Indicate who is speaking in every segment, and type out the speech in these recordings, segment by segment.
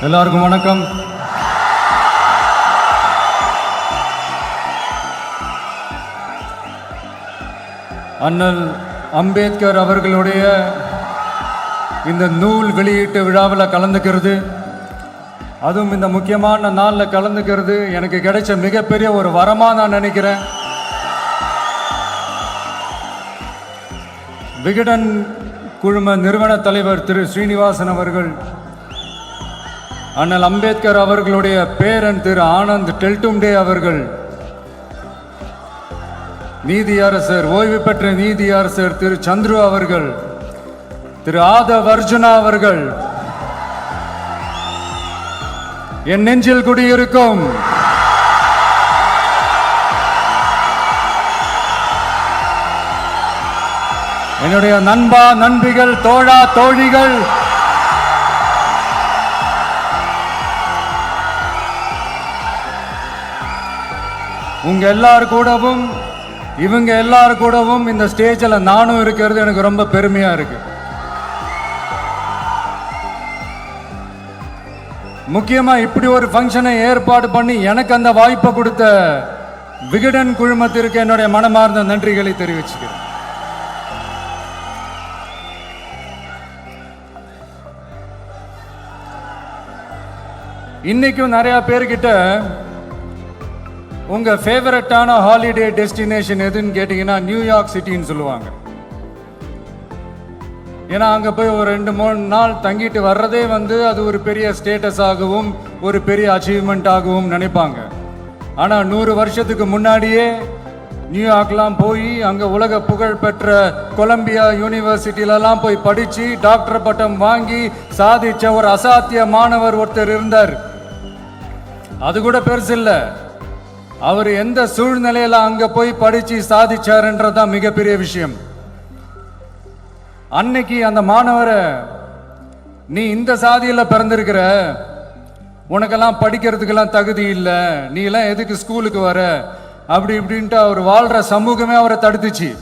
Speaker 1: எல்லாருக்கும் வணக்கம். அண்ணல் அம்பேத்கர் அவர்களுடைய இந்த நூல் வெளியீட்டு விழாவில் கலந்துக்கிறது, அதுவும் இந்த முக்கியமான நாளில் கலந்துக்கிறது எனக்கு கிடைச்ச மிகப்பெரிய ஒரு வரமாக நான் நினைக்கிறேன். விகடன் குழும நிறுவன தலைவர் திரு ஸ்ரீனிவாசன் அவர்கள், அண்ணல் அம்பேத்கர் அவர்களுடைய பேரன் திரு ஆனந்த் டெல்டும்டே அவர்கள், நீதியரசர் ஓய்வு பெற்ற நீதியரசர் திரு சந்துரு அவர்கள், திரு ஆதவ் அர்ஜுனா அவர்கள், என் நெஞ்சில் குடியிருக்கும் என்னுடைய நண்பா நண்பிகள், தோழா தோழிகள், உங்க எல்லாரு கூடவும் இவங்க எல்லாரு கூடவும் இந்த ஸ்டேஜில் நானும் இருக்கிறது எனக்கு ரொம்ப பெருமையா இருக்கு. முக்கியமா இப்படி ஒரு ஃபங்க்ஷனை ஏற்பாடு பண்ணி எனக்கு அந்த வாய்ப்பை கொடுத்த விகடன் குழுமத்திற்கு என்னுடைய மனமார்ந்த நன்றிகளை தெரிவிச்சுக்கிறேன். இன்னைக்கும் நிறைய பேர்கிட்ட உங்க ஃபேவரட்டான ஹாலிடே டெஸ்டினேஷன் எதுன்னு கேட்டீங்கன்னா நியூயார்க் சிட்டின்னு சொல்லுவாங்க. ஏன்னா அங்க போய் ஒரு 2-3 நாள் தங்கிட்டு வர்றதே அது ஒரு பெரிய ஸ்டேட்டஸ் ஆகவும் ஒரு பெரிய அச்சீவ்மெண்ட் ஆகவும் நினைப்பாங்க. ஆனா 100 வருஷத்துக்கு முன்னாடியே நியூயார்க்லாம் போய் அங்க உலக புகழ் பெற்ற கொலம்பியா யூனிவர்சிட்டிலலாம் போய் படிச்சு டாக்டர் பட்டம் வாங்கி சாதிச்ச ஒரு அசாத்திய மாணவர் ஒருத்தர் இருந்தார். அது கூட பெருசு இல்லை, அவர் எந்த சூழ்நிலையில அங்க போய் படிச்சு சாதிச்சாருன்றதுதான் மிகப்பெரிய விஷயம். அன்னைக்கு அந்த மாணவரை, நீ இந்த சாதியில பிறந்திருக்கிற, உனக்கெல்லாம் படிக்கிறதுக்கெல்லாம் தகுதி இல்லை, நீ எல்லாம் எதுக்கு ஸ்கூலுக்கு வர, அப்படி இப்படின்ட்டு அவர் வாழ்ற சமூகமே அவரை தடுத்துச்சு.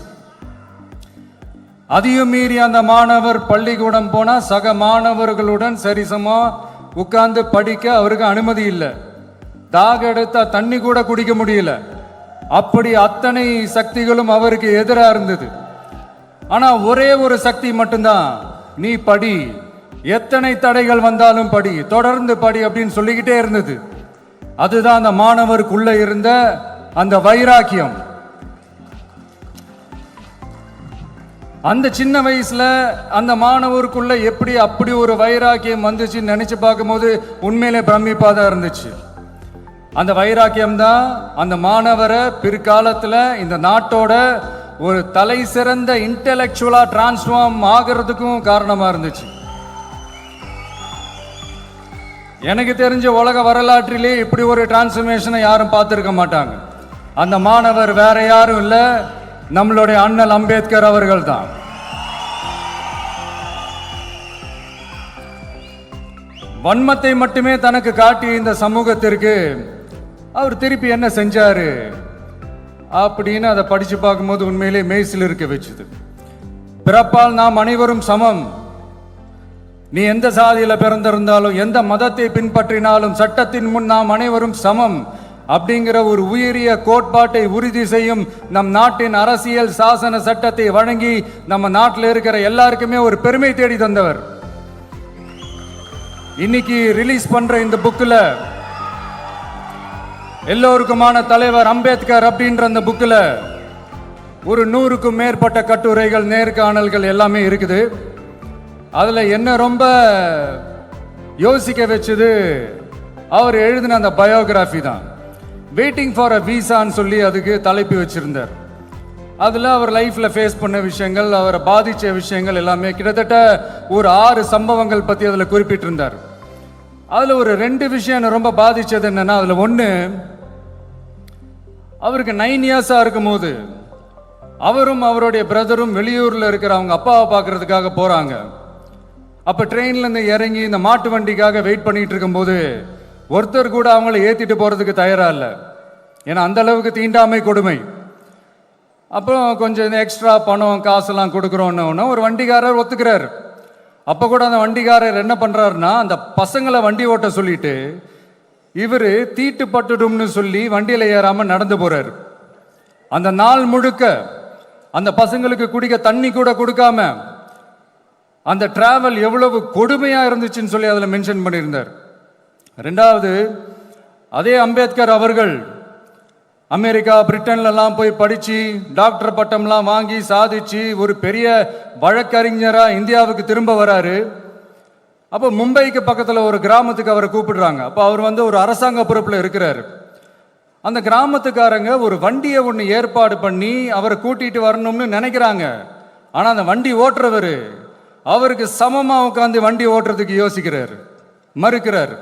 Speaker 1: அதையும் மீறி அந்த மாணவர் பள்ளிக்கூடம் போனா சக மாணவர்களுடன் சரிசமா உட்கார்ந்து படிக்க அவருக்கு அனுமதி இல்லை. தாக எடுத்தா தண்ணி கூட குடிக்க முடியல. அப்படி அத்தனை சக்திகளும் அவருக்கு எதிராக இருந்தது. ஆனா ஒரே ஒரு சக்தி மட்டும்தான், நீ படி, எத்தனை தடைகள் வந்தாலும் படி, தொடர்ந்து படி அப்படின்னு சொல்லிக்கிட்டே இருந்தது. அதுதான் அந்த மாணவருக்குள்ள இருந்த அந்த வைராக்கியம். அந்த சின்ன வயசுல அந்த மாணவருக்குள்ள எப்படி அப்படி ஒரு வைராக்கியம் வந்துச்சுன்னு நினைச்சு பார்க்கும்போது உண்மையிலே பிரமிப்பா தான் இருந்துச்சு. அந்த வைராக்கியம் தான் அந்த மாணவரை பிற்காலத்தில் இந்த நாட்டோட ஒரு தலை சிறந்த இன்டெலெக்சுவலா டிரான்ஸ்ஃபார்ம் ஆகிறதுக்கும் காரணமா இருந்துச்சு. எனக்கு தெரிஞ்ச உலக வரலாற்றிலே இப்படி ஒரு டிரான்ஸ்ஃபர்மேஷனை யாரும் பார்த்திருக்க மாட்டாங்க. அந்த மாணவர் வேற யாரும் இல்லை, நம்மளுடைய அண்ணல் அம்பேத்கர் அவர்கள் தான். வன்மத்தை மட்டுமே தனக்கு காட்டிய இந்த சமூகத்திற்கு அவர் திருப்பி என்ன செஞ்சாரு அப்படின்னு அதை படிச்சு பார்க்கும்போது உண்மையிலே மெய்சில் இருக்க வச்சுது. பிறப்பால் நாம் அனைவரும் சமம், நீ எந்த சாதியில பிறந்திருந்தாலும் எந்த மதத்தை பின்பற்றினாலும் சட்டத்தின் முன் நாம் அனைவரும் சமம் அப்படிங்கிற ஒரு உயரிய கோட்பாட்டை உறுதி செய்யும் நம் நாட்டின் அரசியல் சாசன சட்டத்தை வழங்கி நம்ம நாட்டில் இருக்கிற எல்லாருக்குமே ஒரு பெருமை தேடி தந்தவர். இன்னைக்கு ரிலீஸ் பண்ற இந்த புக்ல எல்லோருக்குமான தலைவர் அம்பேத்கர் அப்படின்ற அந்த புக்ல ஒரு 100க்கும் மேற்பட்ட கட்டுரைகள், நேர்காணல்கள் எல்லாமே இருக்குது. அதுல என்ன ரொம்ப யோசிக்க வச்சது அவர் எழுதின அந்த பயோகிராஃபி தான். வெயிட்டிங் ஃபார் அ வீசான்னு சொல்லி அதுக்கு தலைப்பு வச்சிருந்தார். அதில் அவர் லைஃப்பில் ஃபேஸ் பண்ண விஷயங்கள், அவரை பாதித்த விஷயங்கள் எல்லாமே கிட்டத்தட்ட ஒரு 6 சம்பவங்கள் பற்றி அதில் குறிப்பிட்டிருந்தார். அதில் ஒரு 2 விஷயம் ரொம்ப பாதித்தது என்னன்னா, அதில் ஒன்று, அவருக்கு 9 இயர்ஸாக இருக்கும் போது அவரும் அவருடைய பிரதரும் வெளியூரில் இருக்கிற அவங்க அப்பாவை பார்க்கறதுக்காக போகிறாங்க. அப்போ ட்ரெயின்லேருந்து இறங்கி இந்த மாட்டு வண்டிக்காக வெயிட் பண்ணிட்டு இருக்கும்போது ஒருத்தர் கூட அவங்கள ஏற்றிட்டு போகிறதுக்கு தயாராக இல்லை. ஏன்னா அந்த அளவுக்கு தீண்டாமை கொடுமை. அப்புறம் கொஞ்சம் எக்ஸ்ட்ரா பணம் காசெல்லாம் கொடுக்குறோன்னு ஒரு வண்டிக்காரர் ஒத்துக்கிறார். அப்போ கூட அந்த வண்டிக்காரர் என்ன பண்ணுறாருன்னா, அந்த பசங்களை வண்டி ஓட்ட சொல்லிட்டு இவர் தீட்டுப்பட்டுடும்னு சொல்லி வண்டியில் ஏறாமல் நடந்து போகிறார். அந்த நாள் முழுக்க அந்த பசங்களுக்கு குடிக்க தண்ணி கூட கொடுக்காம அந்த டிராவல் எவ்வளவு கொடுமையாக இருந்துச்சுன்னு சொல்லி அதில் மென்ஷன் பண்ணியிருந்தார். ரெண்டாவது, அதே அம்பேத்கர் அவர்கள் அமெரிக்கா பிரிட்டன்லாம் போய் படித்து டாக்டர் பட்டம்லாம் வாங்கி சாதிச்சு ஒரு பெரிய வழக்கறிஞராக இந்தியாவுக்கு திரும்ப வராரு. அப்போ மும்பைக்கு பக்கத்தில் ஒரு கிராமத்துக்கு அவரை கூப்பிடுறாங்க. அப்போ அவர் ஒரு அரசாங்க பொறுப்பில் இருக்கிறார். அந்த கிராமத்துக்காரங்க ஒரு வண்டியை ஒன்று ஏற்பாடு பண்ணி அவரை கூட்டிகிட்டு வரணும்னு நினைக்கிறாங்க. ஆனால் அந்த வண்டி ஓட்டுறவர் அவருக்கு சமமாக உட்காந்து வண்டி ஓட்டுறதுக்கு யோசிக்கிறார், மறுக்கிறார்.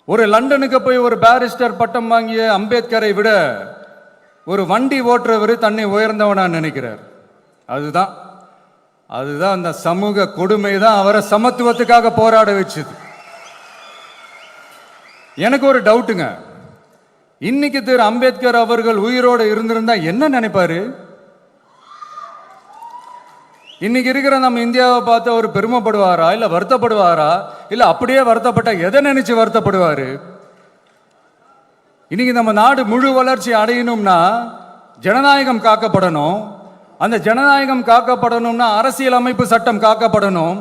Speaker 1: ஒரு லண்டனுக்கு போய் ஒரு பாரிஸ்டர் பட்டம் வாங்கிய அம்பேத்கரை விட ஒரு வண்டி ஓட்டுறவர் தன்னை உயர்ந்தவனா நினைக்கிறார். அதுதான் அந்த சமூக கொடுமை தான் அவரை சமத்துவத்துக்காக போராட வச்சுது. எனக்கு ஒரு டவுட்டுங்க, இன்னைக்கு திரு அம்பேத்கர் அவர்கள் உயிரோடு இருந்திருந்தா என்ன நினைப்பாரு? இன்னைக்கு இருக்கிற நம்ம இந்தியாவை பார்த்து அவர் பெருமைப்படுவாரா, இல்லை வருத்தப்படுவாரா, இல்லை அப்படியே வருத்தப்பட்ட எதை நினைச்சு வருத்தப்படுவாரு? இன்னைக்கு நம்ம நாடு முழு வளர்ச்சி அடையணும்னா ஜனநாயகம் காக்கப்படணும். அந்த ஜனநாயகம் காக்கப்படணும்னா அரசியல் அமைப்பு சட்டம் காக்கப்படணும்.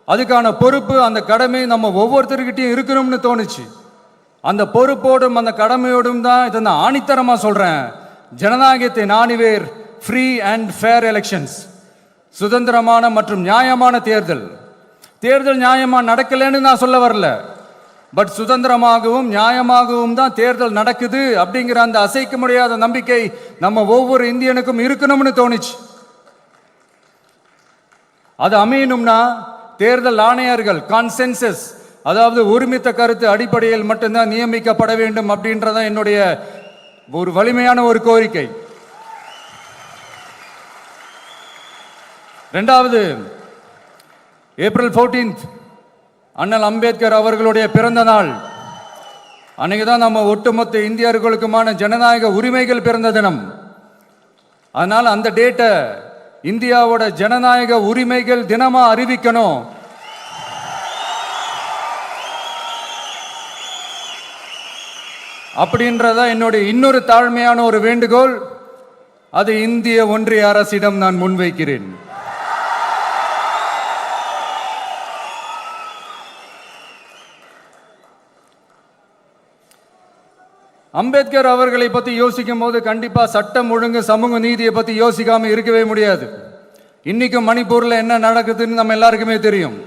Speaker 1: அதுக்கான பொறுப்பு, அந்த கடமை நம்ம ஒவ்வொருத்தருக்கிட்டையும் இருக்கணும்னு தோணுச்சு. அந்த பொறுப்போடும் அந்த கடமையோடும் தான் இதை நான் ஆணித்தரமாக சொல்கிறேன். ஜனநாயகத்தை நாணிவேர் ஃப்ரீ அண்ட் ஃபேர் எலெக்ஷன்ஸ், சுதந்திரமான மற்றும் நியாயமான தேர்தல். நியாயமாக நடக்கலைன்னு நான் சொல்ல வரல, பட் சுதந்திரமாகவும் நியாயமாகவும் தான் தேர்தல் நடக்குது அப்படிங்கிற அந்த அசைக்க முடியாத நம்பிக்கை நம்ம ஒவ்வொரு இந்தியனுக்கும் இருக்கணும்னு தோணுச்சு. அது அமையணும்னா தேர்தல் ஆணையர்கள் கான்சென்சஸ், அதாவது ஒருமித்த கருத்து அடிப்படையில் மட்டும்தான் நியமிக்கப்பட வேண்டும் அப்படின்றதான் என்னுடைய ஒரு வலிமையான ஒரு கோரிக்கை. ரெண்டாவது, ஏப்ரல் 14 அண்ணல் அம்பேத்கர் அவர்களுடைய பிறந்த நாள். அன்னைக்கு தான் நம்ம ஒட்டுமொத்த இந்தியர்களுக்குமான ஜனநாயக உரிமைகள் பிறந்த தினம். அதனால் அந்த டேட்டை இந்தியாவோட ஜனநாயக உரிமைகள் தினமா அறிவிக்கணும். அப்படின்றதா என்னுடைய இன்னொரு தாழ்மையான ஒரு வேண்டுகோள். அது இந்திய ஒன்றிய அரசிடம் நான் முன்வைக்கிறேன். அம்பேத்கர் அவர்களை பற்றி யோசிக்கும் போது கண்டிப்பா சட்டம் ஒழுங்கு சமூக நீதியை பற்றி யோசிக்காம இருக்கவே முடியாது. இன்னைக்கும் மணிப்பூர்ல என்ன நடக்குதுன்னு நம்ம எல்லாருக்குமே தெரியும்.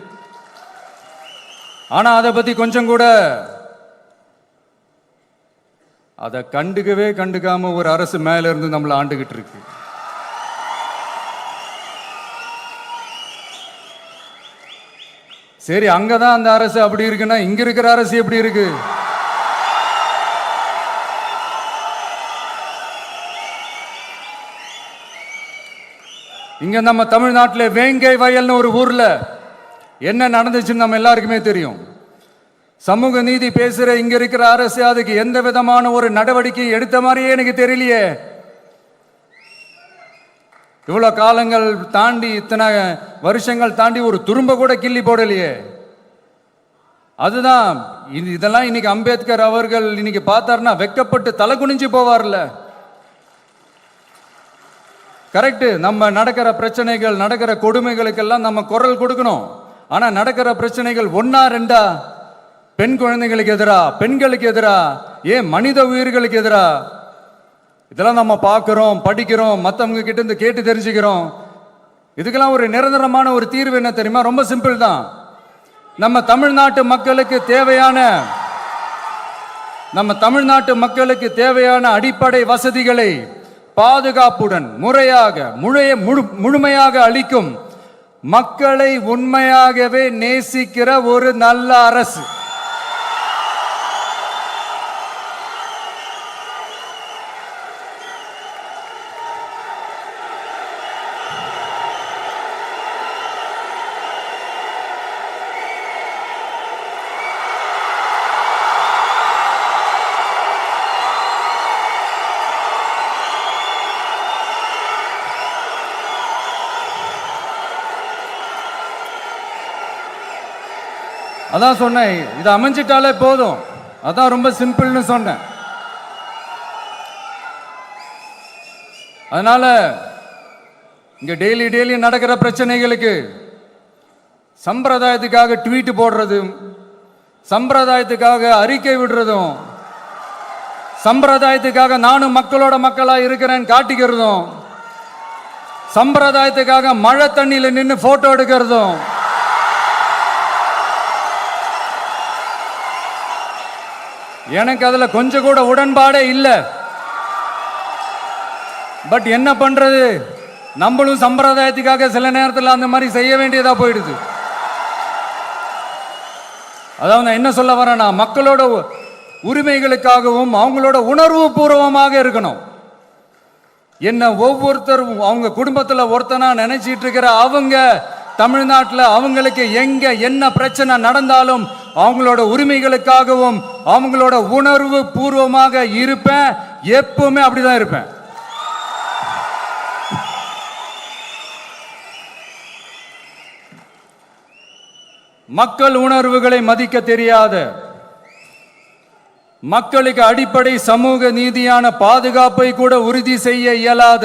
Speaker 1: ஆனா அதை பத்தி கொஞ்சம் கூட அதை கண்டுக்காம ஒரு அரசு மேல இருந்து நம்மளை ஆண்டுகிட்டு இருக்கு. சரி, அங்கதான் அந்த அரசு அப்படி இருக்குன்னா இங்க இருக்கிற அரசு எப்படி இருக்கு? இங்க நம்ம தமிழ்நாட்டில் வேங்கை வயல்னு ஒரு ஊர்ல என்ன நடந்துச்சுன்னு நம்ம எல்லாருக்குமே தெரியும். சமூக நீதி பேசுற இங்க இருக்கிற அரசு அதுக்கு எந்த விதமான ஒரு நடவடிக்கை எடுத்த மாதிரியே எனக்கு தெரியலையே. இவ்வளவு காலங்கள் தாண்டி, இத்தனை வருஷங்கள் தாண்டி ஒரு துரும்ப கூட கிள்ளி போடலையே. அதுதான் இதெல்லாம் இன்னைக்கு அம்பேத்கர் அவர்கள் இன்னைக்கு பார்த்தாருன்னா வெக்கப்பட்டு தலை குனிஞ்சு போவார்ல. கரெக்டு, நம்ம நடக்கிற பிரச்சனைகள், நடக்கிற கொடுமைகளுக்கெல்லாம் நம்ம குரல் கொடுக்கணும். ஆனா நடக்கிற பிரச்சனைகள் ஒன்னா ரெண்டா? பெண் குழந்தைகளுக்கு எதிரா, பெண்களுக்கு எதிரா, ஏன் மனித உயிர்களுக்கு எதிரா? இதெல்லாம் நம்ம பார்க்கிறோம், படிக்கிறோம், மற்றவங்க கிட்ட இருந்து கேட்டு தெரிஞ்சுக்கிறோம். இதுக்கெல்லாம் ஒரு நிரந்தரமான ஒரு தீர்வு என்ன தெரியுமா? ரொம்ப சிம்பிள் தான். நம்ம தமிழ்நாட்டு மக்களுக்கு தேவையான அடிப்படை வசதிகளை பாதுகாப்புடன் முழுமையாக அளிக்கும், மக்களை உண்மையாகவே நேசிக்கிற ஒரு நல்ல அரசு. அதான் சொன்னேன், இது அமைஞ்சிட்டாலே போதும், அதான் ரொம்ப சிம்பிள்னு சொன்னேன். அதனால இங்க டெய்லி நடக்கிற பிரச்சனைகளுக்கு சம்பிரதாயத்துக்காக ட்வீட் போடுறதும், சம்பிரதாயத்துக்காக அறிக்கை விடுறதும், சம்பிரதாயத்துக்காக நானும் மக்களோட மக்களா இருக்கிறேன் காட்டிக்கிறதும், சம்பிரதாயத்துக்காக மழை தண்ணியில நின்று போட்டோ எடுக்கிறதும், எனக்கு அதுல கொஞ்சம் கூட உடன்பாடே இல்லை. பட் என்ன பண்றது, நம்மளும் சம்பிரதாயத்துக்காக சில நேரத்தில் அந்த மாதிரி செய்ய வேண்டியதா போயிடுது. அதாவது நான் என்ன சொல்ல வரேன்னா, மக்களோட உரிமைகளுக்காகவும் அவங்களோட உணர்வு பூர்வமாக இருக்கணும். என்ன ஒவ்வொருத்தரும் அவங்க குடும்பத்தில் ஒருத்தனா நினைச்சிட்டு இருக்கிற அவங்க தமிழ்நாட்டில் அவங்களுக்கு எங்க என்ன பிரச்சனை நடந்தாலும் அவங்களோட உரிமைகளுக்காகவும் அவங்களோட உணர்வு பூர்வமாக இருப்பேன். எப்பவுமே அப்படிதான் இருப்பேன். மக்கள் உணர்வுகளை மதிக்க தெரியாத, மக்களுக்கு அடிப்படை சமூக நீதியான பாதுகாப்பை கூட உறுதி செய்ய இயலாத,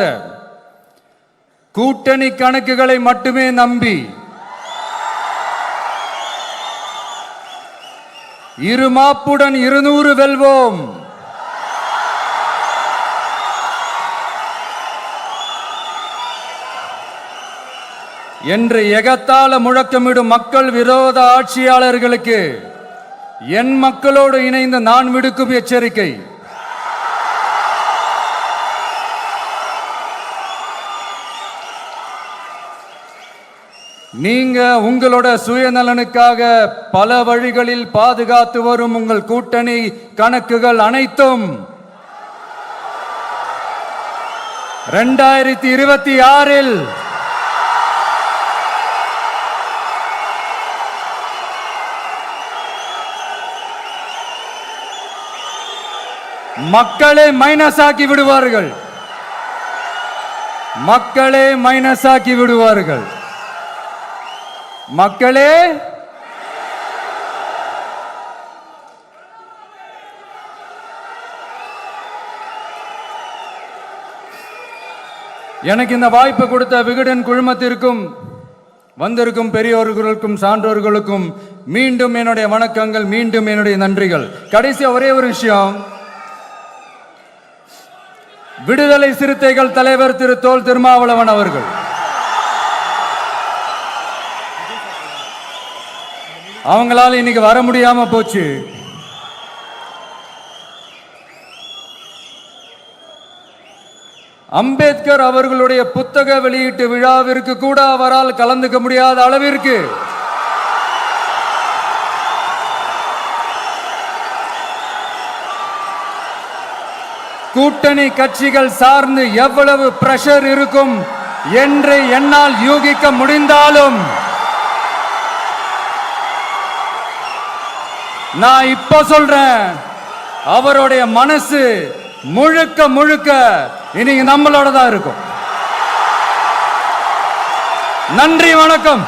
Speaker 1: கூட்டணி கணக்குகளை மட்டுமே நம்பி இருமாப்புடன் 200 வெல்வோம், என்று எகத்தால முழக்கமிடும் மக்கள் விரோத ஆட்சியாளர்களுக்கு என் மக்களோடு இணைந்து நான் விடுக்கும் எச்சரிக்கை, நீங்க உங்களோட சுயநலனுக்காக பல வழிகளில் பாதுகாத்து வரும் உங்கள் கூட்டணி கணக்குகள் அனைத்தும் 2026 மக்களே மைனஸ் ஆக்கி விடுவார்கள். மக்களே மைனஸ் ஆக்கி விடுவார்கள். மக்களே எனக்கு இந்த வாய்ப்பு கொடுத்த விகடன் குழுமத்திற்கும் வந்திருக்கும் பெரியோர்களுக்கும் சான்றோர்களுக்கும் மீண்டும் என்னுடைய வணக்கங்கள், மீண்டும் என்னுடைய நன்றிகள். கடைசியா ஒரே ஒரு விஷயம், விடுதலை சிறுத்தைகள் தலைவர் திரு தோல் திருமாவளவன் அவர்கள் அவங்களால இன்னைக்கு வர முடியாம போச்சு. அம்பேத்கர் அவர்களுடைய புத்தக வெளியீட்டு விழாவிற்கு கூட அவரால் கலந்துக்க முடியாத அளவிற்கு கூட்டணி கட்சிகள் சார்ந்து எவ்வளவு பிரஷர் இருக்கும் என்று என்னால் யூகிக்க முடிந்தாலும் நான் இப்ப சொல்றேன், அவருடைய மனசு முழுக்க முழுக்க இன்னைக்கு நம்மளோட தான் இருக்கும். நன்றி, வணக்கம்.